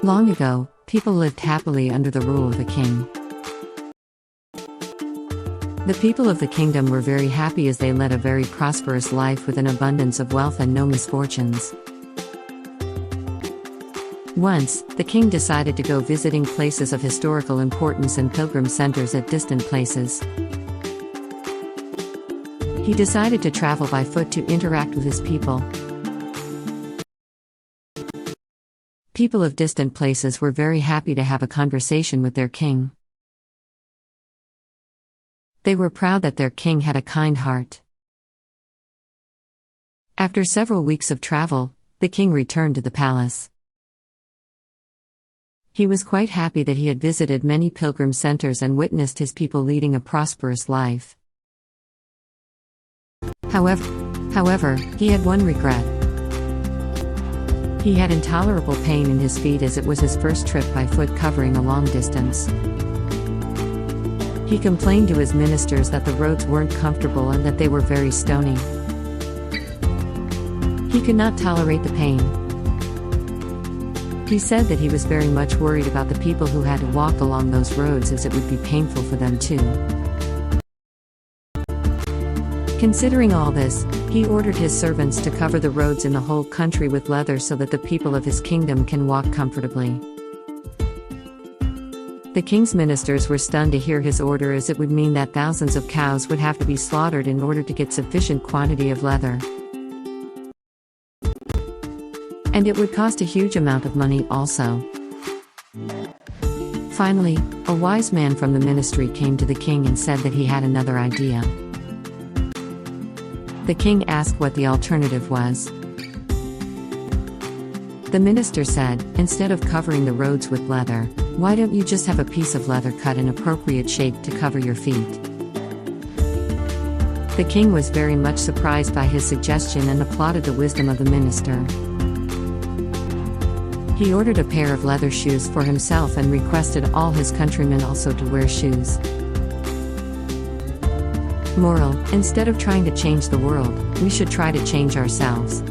Long ago, people lived happily under the rule of a king. The people of the kingdom were very happy as they led a very prosperous life with an abundance of wealth and no misfortunes. Once, the king decided to go visiting places of historical importance and pilgrim centers at distant places. He decided to travel by foot to interact with his people. People of distant places were very happy to have a conversation with their king. They were proud that their king had a kind heart. After several weeks of travel, the king returned to the palace. He was quite happy that he had visited many pilgrim centers and witnessed his people leading a prosperous life. However, he had one regret. He had intolerable pain in his feet as it was his first trip by foot covering a long distance. He complained to his ministers that the roads weren't comfortable and that they were very stony. He could not tolerate the pain. He said that he was very much worried about the people who had to walk along those roads as it would be painful for them too. Considering all this, he ordered his servants to cover the roads in the whole country with leather so that the people of his kingdom can walk comfortably. The king's ministers were stunned to hear his order as it would mean that thousands of cows would have to be slaughtered in order to get sufficient quantity of leather. And it would cost a huge amount of money also. Finally, a wise man from the ministry came to the king and said that he had another idea. The king asked what the alternative was. The minister said, "Instead of covering the roads with leather, why don't you just have a piece of leather cut in appropriate shape to cover your feet?" The king was very much surprised by his suggestion and applauded the wisdom of the minister. He ordered a pair of leather shoes for himself and requested all his countrymen also to wear shoes. Moral: instead of trying to change the world, we should try to change ourselves.